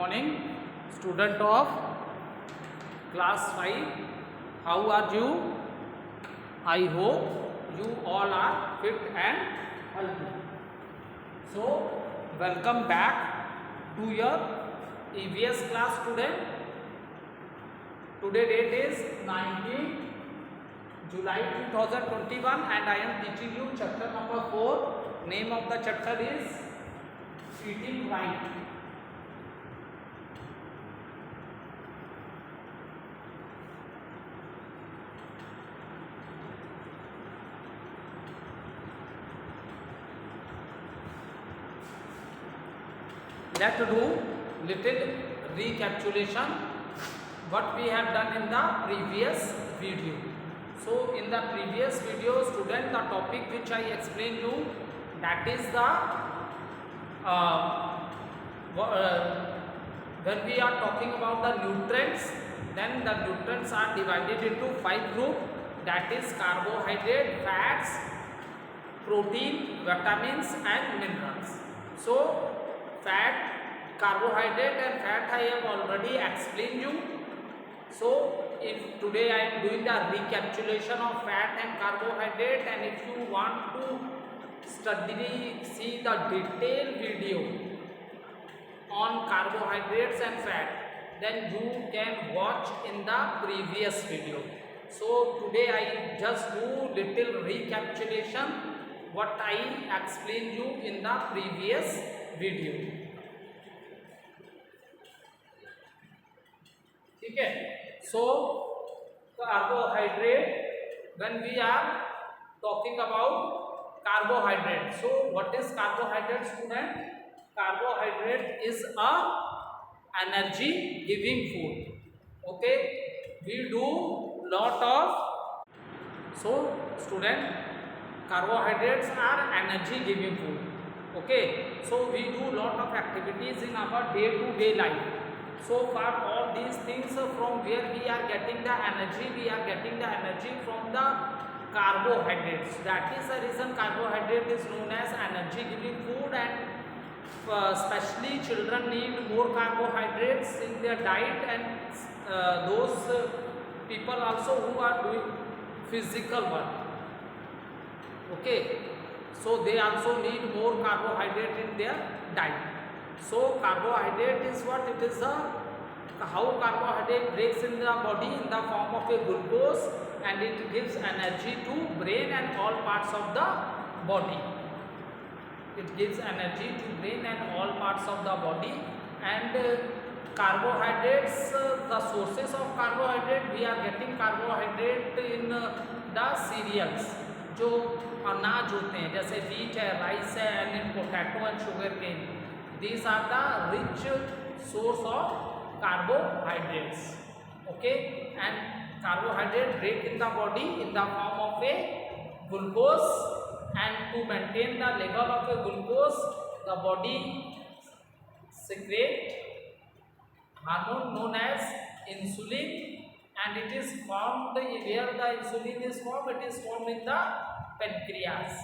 morning, student of class 5. How are you? I hope you all are fit and healthy. So welcome back to your EVS class today. Today date is 19 July 2021 and I am teaching you chapter number 4. Name of the chapter is eating right. Let's do little recapitulation what we have done in the previous video. So in the previous video, student, the topic which I explained you, that is the when we are talking about the nutrients, then the nutrients are divided into 5 groups, that is carbohydrate, fats, protein, vitamins and minerals. So fat, carbohydrate and fat I have already explained you. So if today I am doing the recapitulation of fat and carbohydrate, and if you want to see the detailed video on carbohydrates and fat, then you can watch in the previous video. So today I just do little recapitulation what I explained you in the previous video. Okay. So carbohydrate, when we are talking about carbohydrate, so what is carbohydrate, student? Carbohydrate is a energy giving food. Okay, we do lot of, so student, carbohydrates are energy giving food. Okay, so we do lot of activities in our day to day life. So for all these things, from where we are getting the energy? We are getting the energy from the carbohydrates. That is the reason carbohydrate is known as energy giving food, and especially children need more carbohydrates in their diet, and those people also who are doing physical work. Okay, so they also need more carbohydrate in their diet. So carbohydrate is what? It is how carbohydrate breaks in the body in the form of a glucose, and it gives energy to brain and all parts of the body. It gives energy to brain and all parts of the body. And carbohydrates, the sources of carbohydrate, we are getting carbohydrate in the cereals, जो अनाज होते हैं, जैसे wheat है, rice है, and in potato and sugarcane. These are the rich source of carbohydrates. Okay, and carbohydrate break in the body in the form of a glucose, and to maintain the level of a glucose, the body secrete hormone known as insulin, and it is formed where the insulin is formed. It is formed in the pancreas.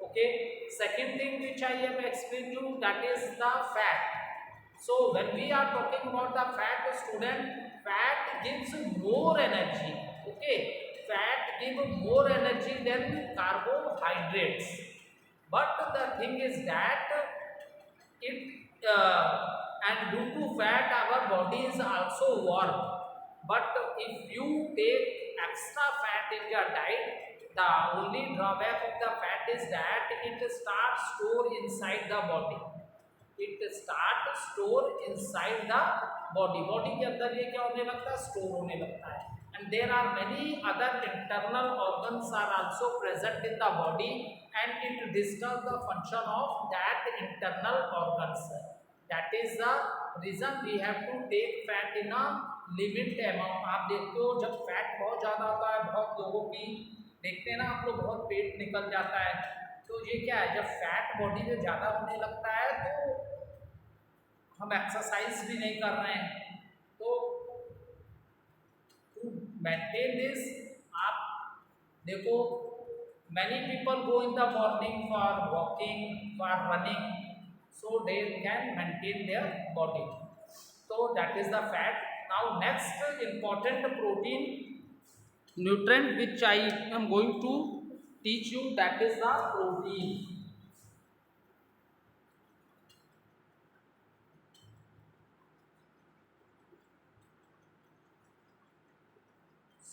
Okay, second thing which I have explained you, that is the fat. So when we are talking about the fat, student, fat gives more energy. Okay, fat gives more energy than carbohydrates, but the thing is that it and due to fat our body is also warm. But if you take extra fat in your diet, the only drawback of the fat is that it starts store inside the body. It starts store inside the body. Body के अंदर ये क्या होने लगता है? Store होने लगता है. And there are many other internal organs are also present in the body, and it disturbs the function of that internal organs. That is the reason we have to take fat in a limit amount. आप देखते हो जब fat बहुत ज़्यादा होता है, बहुत लोगों की देखते हैं ना आप लोग, बहुत पेट निकल जाता है, तो ये क्या है? जब फैट बॉडी में ज़्यादा होने लगता है तो हम एक्सरसाइज भी नहीं कर रहे हैं, तो टू मेंटेन दिस, आप देखो many people go in the morning for walking, for running, so they can maintain their body. So that is the fat. Now next important protein nutrient which I am going to teach you, that is the protein.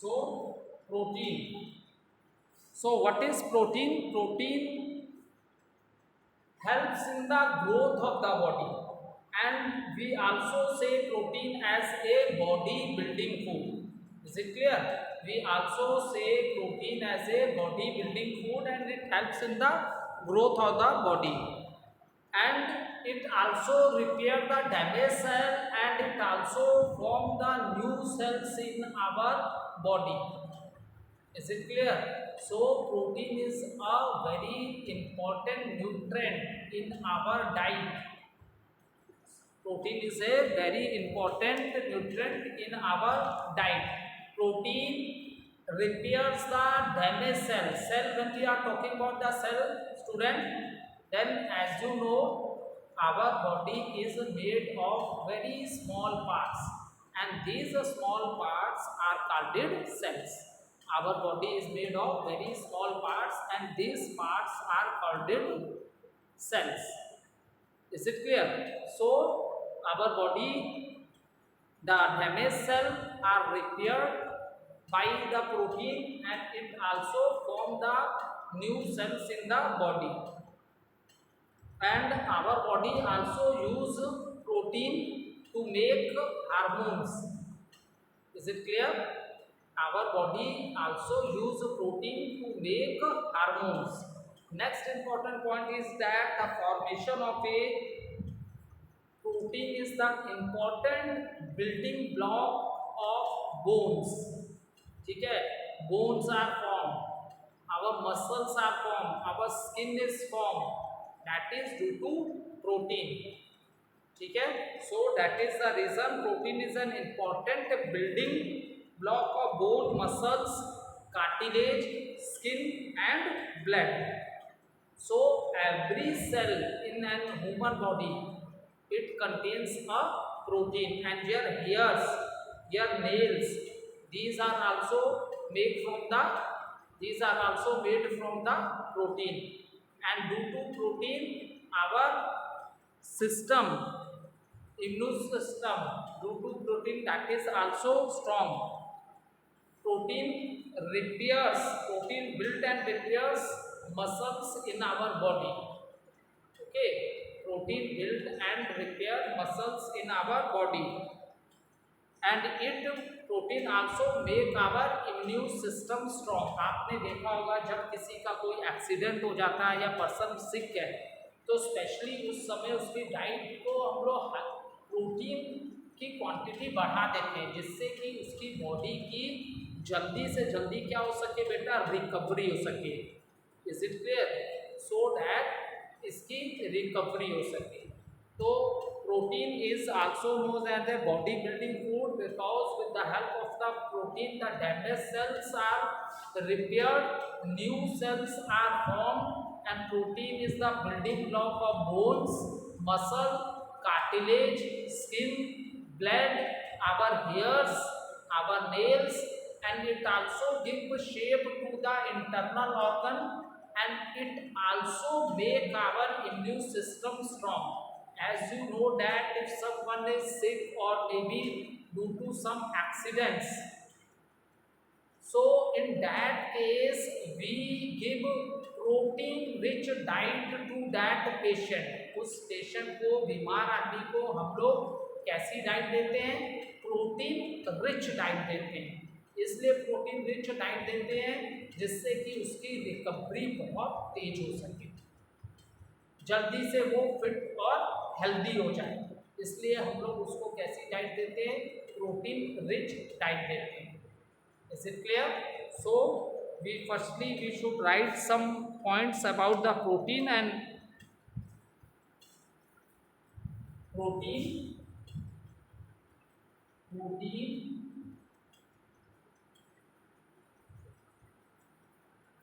So protein. So what is protein? Protein helps in the growth of the body, and we also say protein as a body building food. Is it clear? We also say protein as a body building food, and it helps in the growth of the body, and it also repair the damaged cell, and it also form the new cells in our body. Is it clear? So protein is a very important nutrient in our diet. Protein is a very important nutrient in our diet. Protein repairs the damaged cell. Cell, when we are talking about the cell, student, then as you know, our body is made of very small parts, and these small parts are called cells. Our body is made of very small parts, and these parts are called cells. Is it clear? So our body, the damaged cell are repaired by the protein, and it also form the new cells in the body. And our body also use protein to make hormones. Is it clear? Our body also use protein to make hormones. Next important point is that the formation of a protein is the important building block of bones. ठीक है? Bones are formed, our muscles are formed, our skin is formed. That is due to protein. ठीक है? So that is the reason protein is an important building block of bone, muscles, cartilage, skin, and blood. So every cell in an human body, it contains a protein, and your hairs, your nails, these are also made from the protein. And due to protein, our system, immune system, due to protein, that is also strong. Protein build and repairs muscles in our body. Okay, protein build and repair muscles in our body, and protein also make our immune system strong. आपने देखा होगा जब किसी का कोई accident हो जाता है या पर्सन सिक है, तो स्पेशली उस समय उसकी डाइट को हम लोग प्रोटीन की क्वांटिटी बढ़ा देते हैं, जिससे कि उसकी बॉडी की जल्दी से जल्दी क्या हो सके बेटा, रिकवरी हो सके. Is it clear? So that इसकी रिकवरी हो सके. तो protein is also known as a body building food, because with the help of the protein the damaged cells are repaired, new cells are formed, and protein is the building block of bones, muscle, cartilage, skin, blood, our hairs, our nails, and it also gives shape to the internal organ, and it also make our immune system strong. As you know that if someone is sick or maybe due to some accidents, so in that case we give protein rich diet to that patient. उस patient को, बीमार आदमी को हम लोग कैसी diet देते हैं? प्रोटीन रिच डाइट देते हैं. इसलिए प्रोटीन रिच डाइट देते हैं जिससे कि उसकी रिकवरी बहुत तेज हो सके, जल्दी से वो फिट और हेल्दी हो जाए. इसलिए हम लोग उसको कैसी डाइट देते हैं? प्रोटीन रिच डाइट देते हैं. Is it clear? So we should write some points about the protein. And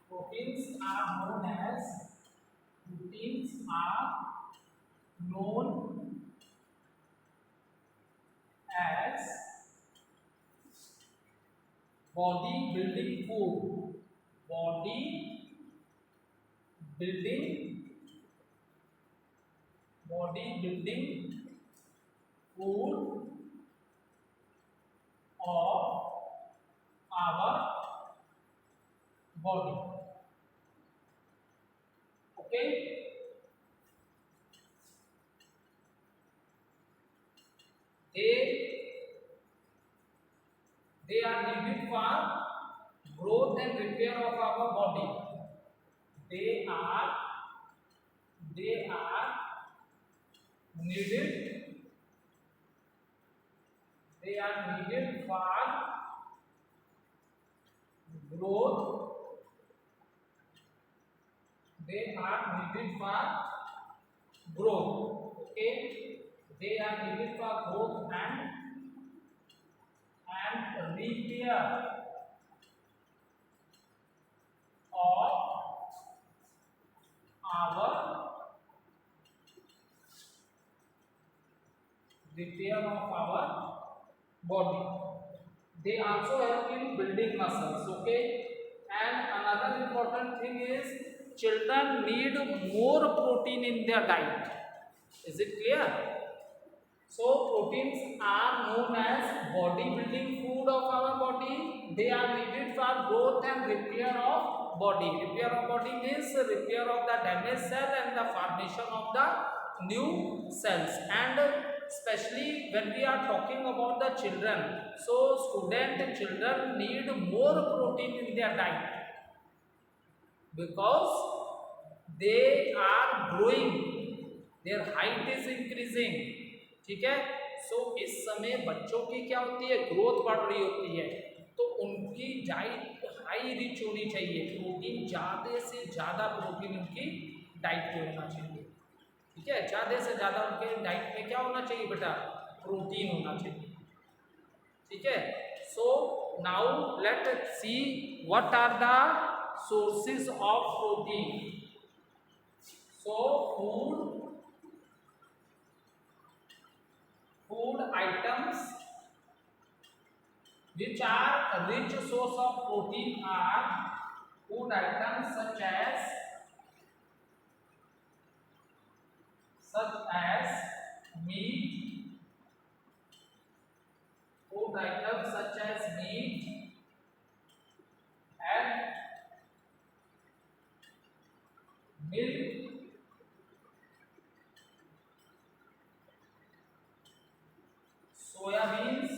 proteins are known as proteins are known body building food, body building, body building food of our body. Okay, they are needed for growth and repair of our body. They are needed, they are needed for growth, they are needed for growth. Okay, they are needed for growth and repair of our body. They also help in building muscles. Okay, and another important thing is children need more protein in their diet. Is it clear? So proteins are known as body building food of our body. They are needed for growth and repair of body. Repair of body means repair of the damaged cell and the formation of the new cells. And especially when we are talking about the children, so children need more protein in their diet because they are growing, their height is increasing. ठीक है, सो इस समय बच्चों की क्या होती है, growth बढ़ रही होती है, तो उनकी डाइट हाई रिच होनी चाहिए, प्रोटीन ज़्यादा से ज़्यादा प्रोटीन उनकी डाइट में होना चाहिए. ठीक है, ज़्यादा से ज़्यादा उनके डाइट में क्या होना चाहिए बेटा, प्रोटीन होना चाहिए. ठीक है, so now let see what are the sources of protein. So food items which are rich source of protein are food items such as meat, food items such as meat, egg, milk, soya beans,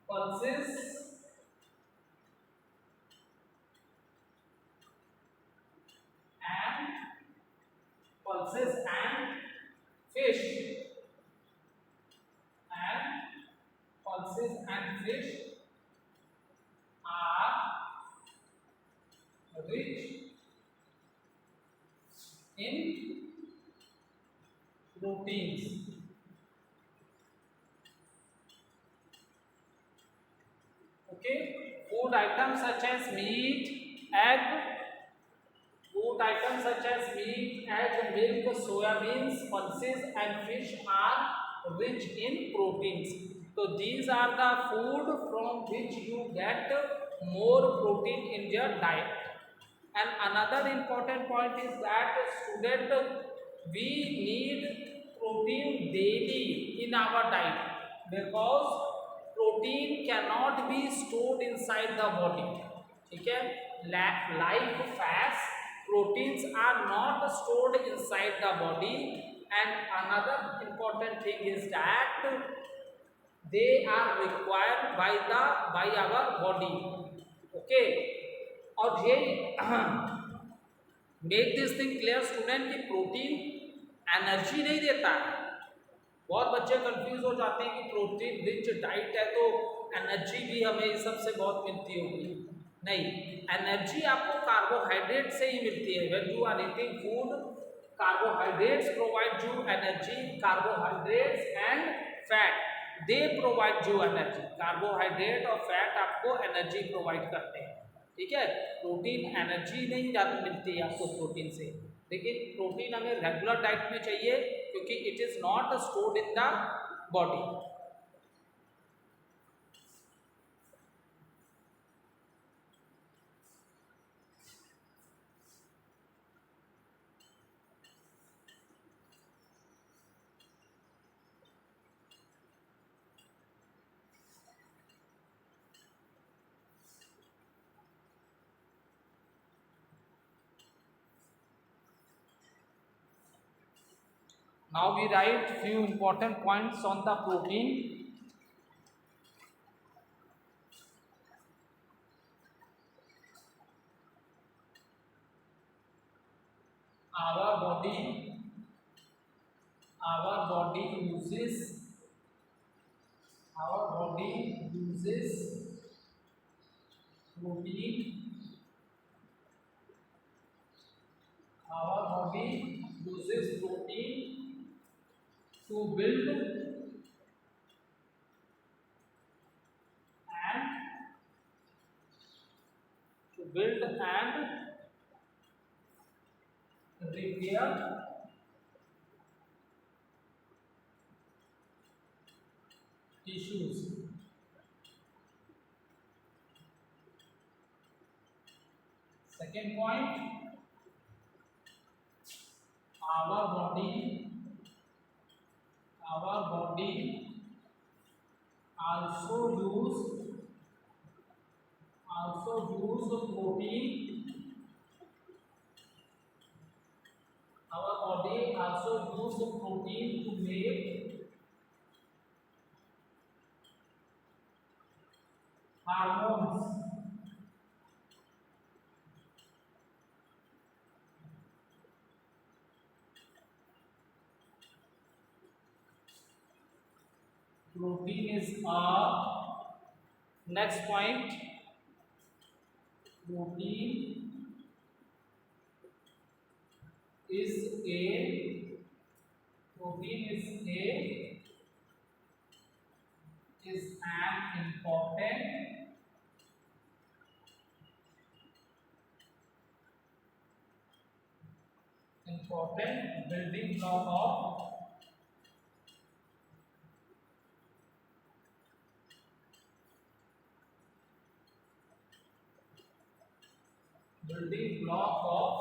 pulses, and fish, are rich in proteins. Okay, food items such as meat, egg, milk, soya beans, pulses and fish are rich in proteins. So these are the food from which you get more protein in your diet. And another important point is that student, we need protein daily in our diet because protein cannot be stored inside the body. Okay, like fats, proteins are not stored inside the body. And another important thing is that they are required by our body. Okay, और ये make this thing clear student कि protein energy नहीं देता है. बहुत बच्चे confuse हो जाते हैं कि प्रोटीन रिच डाइट है तो एनर्जी भी हमें सबसे बहुत मिलती होगी. नहीं, एनर्जी आपको कार्बोहाइड्रेट से ही मिलती है. When you are eating food, carbohydrates provide you energy. Carbohydrates and fat they provide you energy. Carbohydrate और फैट आपको एनर्जी प्रोवाइड करते हैं. ठीक है, प्रोटीन एनर्जी नहीं ज़्यादा मिलती है आपको प्रोटीन से. लेकिन प्रोटीन हमें रेगुलर डाइट में चाहिए क्योंकि it is not stored in the body. Now we write few important points on the protein. Our body uses protein. Our body uses protein to build and repair tissues. Second point, our body also use protein. Our body also use protein to make hormones. Protein is a next point. Protein is an important building block of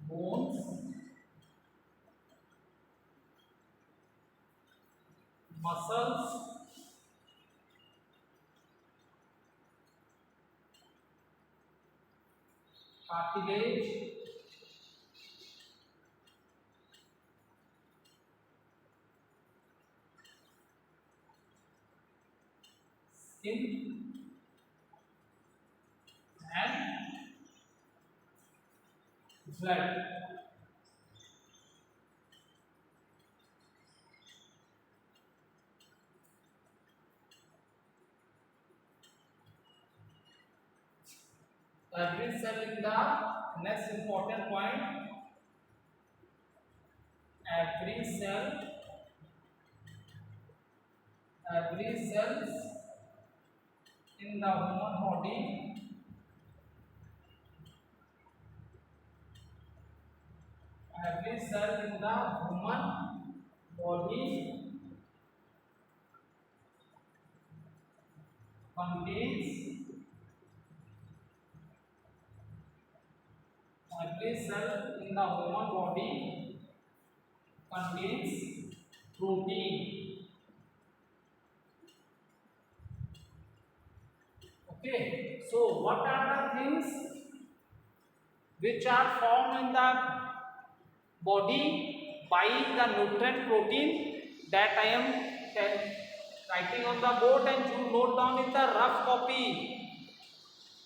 bones, muscles, cartilage, skin and blood. Every cell in the next important point. Every cells in the human body contains every cell in the human body contains protein. Okay, so what are the things which are formed in the body by the nutrient protein that I am writing on the board, and you note down in the rough copy.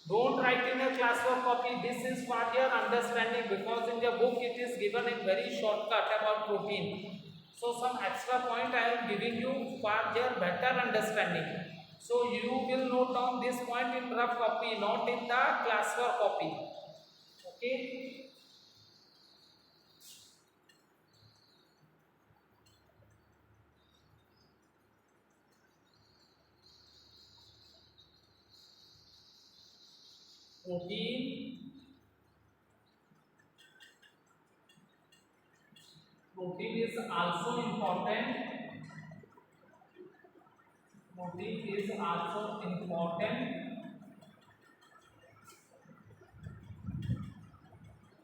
Don't write in a classwork copy. This is for your understanding, because in the book it is given a very shortcut about protein. So some extra point I am giving you for your better understanding. So you will note down this point in rough copy, not in the classwork copy. Okay. Protein protein is also important. Protein is also important.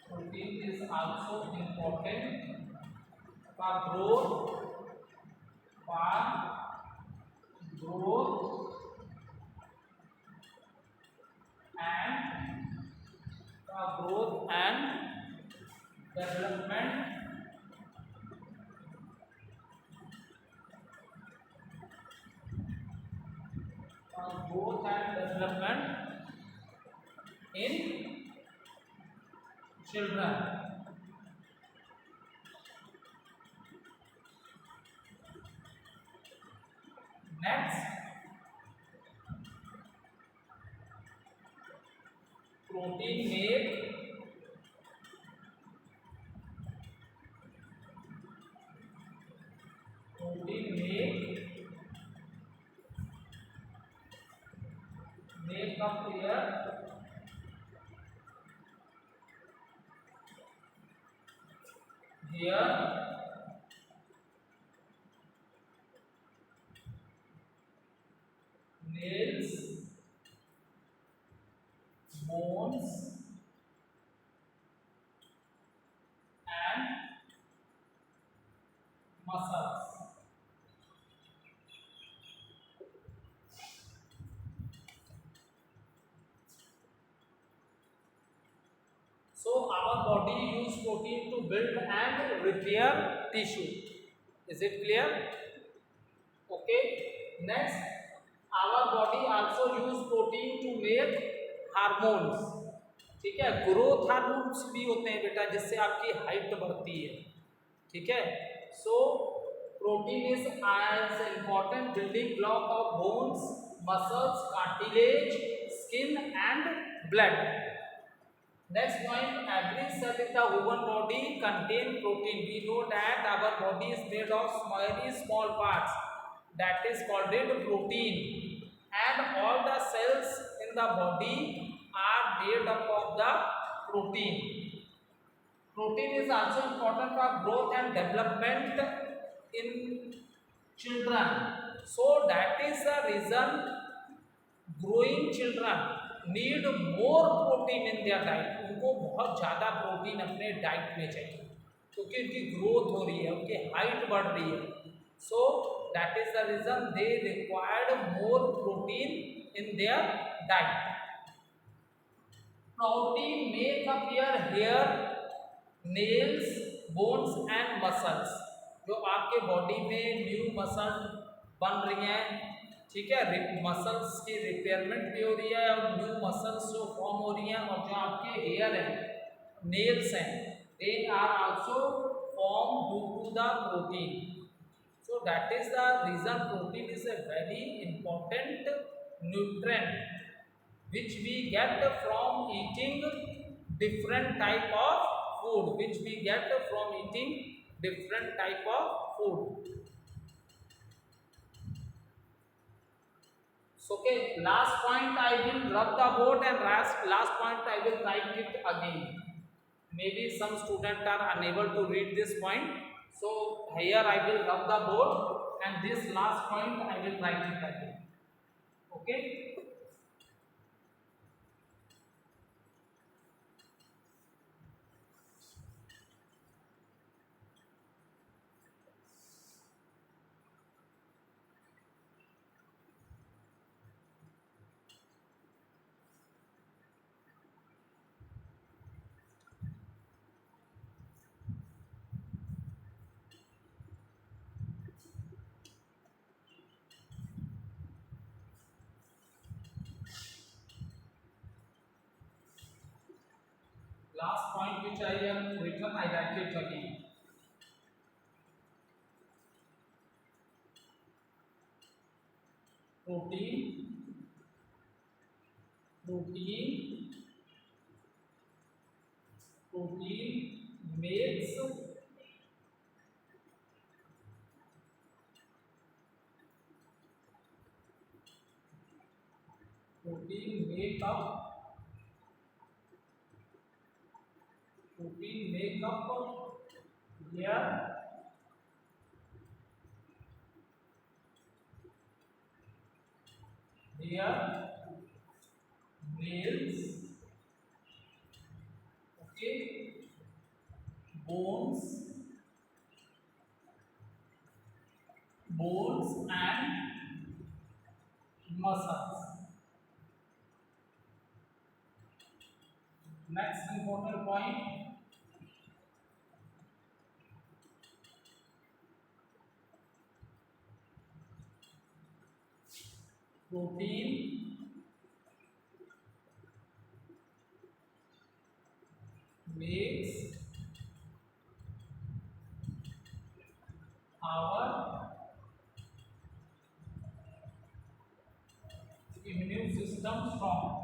Protein is also important for growth and development in children. Next, protein make up here nails, bones and muscles. So our body use protein to build and repair tissue. Is it clear? Okay. Next, our body also use protein to make hormones. ठीक है, growth hormones भी होते हैं बेटा, जिससे आपकी height बढ़ती है. ठीक है. So protein is as important building block of bones, muscles, cartilage, skin and blood. Next point, every cell in the human body contain protein. We know that our body is made of very small parts, that is called it protein, and all the cells in the body are made up of the protein. Protein is also important for growth and development in children. So that is the reason growing children need more protein in their diet. उनको बहुत ज़्यादा protein अपने diet में चाहिए, क्योंकि उनकी growth हो रही है, उनकी हाइट बढ़ रही है. So that is the reason they required more protein in their diet. Protein make appear hair, nails, bones and muscles. जो आपके बॉडी में न्यू मसल बन रही हैं, ठीक है, मसल्स की रिपेयरमेंट भी हो रही है और न्यू मसल्स जो फॉर्म हो रही हैं, और जो आपके हेयर हैं, नेल्स हैं, they are also form due to the protein. So that is the reason protein is a very important nutrient which we get from eating different type of food, which we get from eating different type of food. Okay, last point I will rub the board and last point I will write it again. Maybe some students are unable to read this point, so here I will rub the board and this last point I will write it again. Okay. Last point which I have written, I write it again. Protein makes make up hair, hair, nails, okay, bones, and muscles. Next important point, protein makes our immune system strong.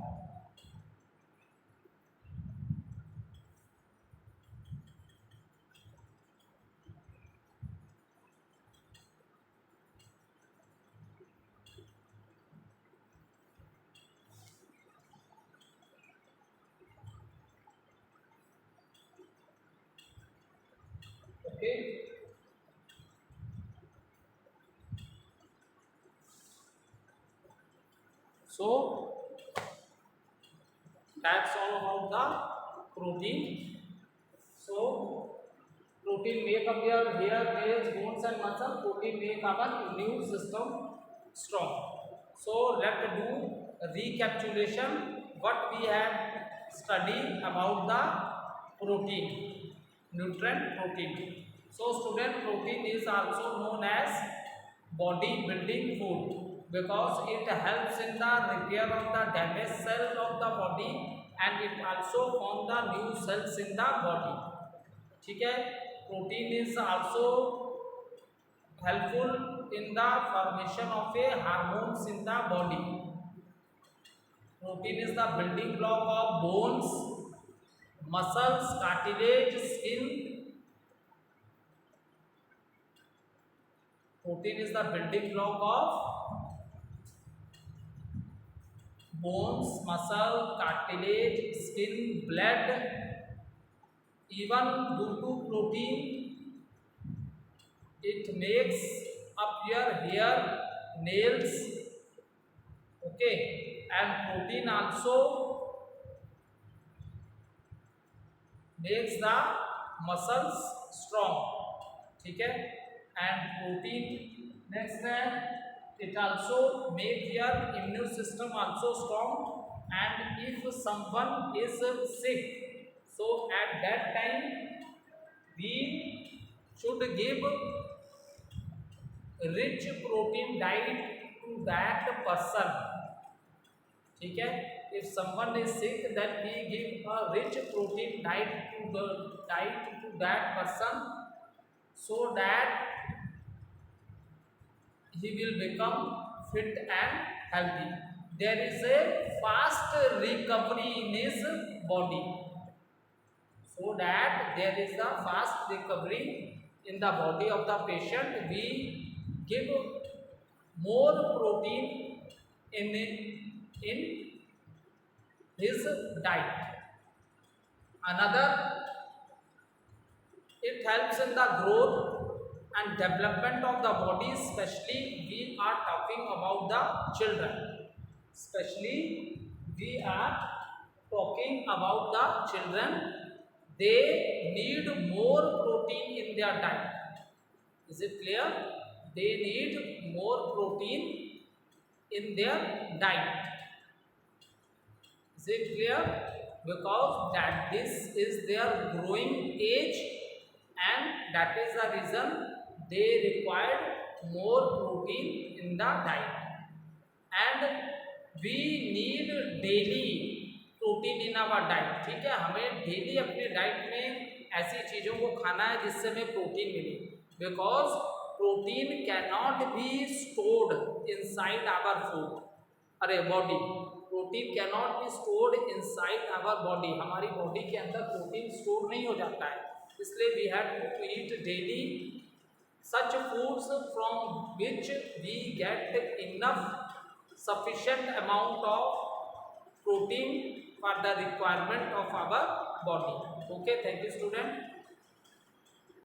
Okay, so that's all about the protein. So protein make up your hair, nails, bones and muscle. Protein make our immune system strong. So let's do a recapitulation what we have studied about the protein, nutrient protein. So student, protein is also known as body building food because it helps in the repair of the damaged cell of the body and it also form the new cells in the body. ठीक है, protein is also helpful in the formation of A hormones in the body. Protein is the building block of bones, muscles, cartilage, skin. Protein is the building block of bones, muscle, cartilage, skin, blood. Even due to protein, it makes up your hair, nails, okay, and protein also makes the muscles strong. ठीक है, and protein next है, it also make your immune system also strong. And if someone is sick, so at that time we should give rich protein diet to that person. ठीक है, if someone is sick then we give a rich protein diet to that person so that he will become fit and healthy. There is a fast recovery in his body. So that there is a fast recovery in the body of the patient, we give more protein in his diet. Another, it helps in the growth and development of the body, especially we are talking about the children. Especially we are talking about the children. They need more protein in their diet. Is it clear? They need more protein in their diet. Is it clear? Because that this is their growing age and that is the reason they required more protein in the diet. And we need daily protein in our diet. ठीक है, हमें daily अपने diet में ऐसी चीज़ों को खाना है जिससे हमें प्रोटीन मिले. Because protein can not be stored inside our food. अरे body, protein can not be stored inside our body. हमारी बॉडी के अंदर प्रोटीन स्टोर नहीं हो जाता है, इसलिए we have to eat daily such foods from which we get enough sufficient amount of protein for the requirement of our body. Okay, thank you student.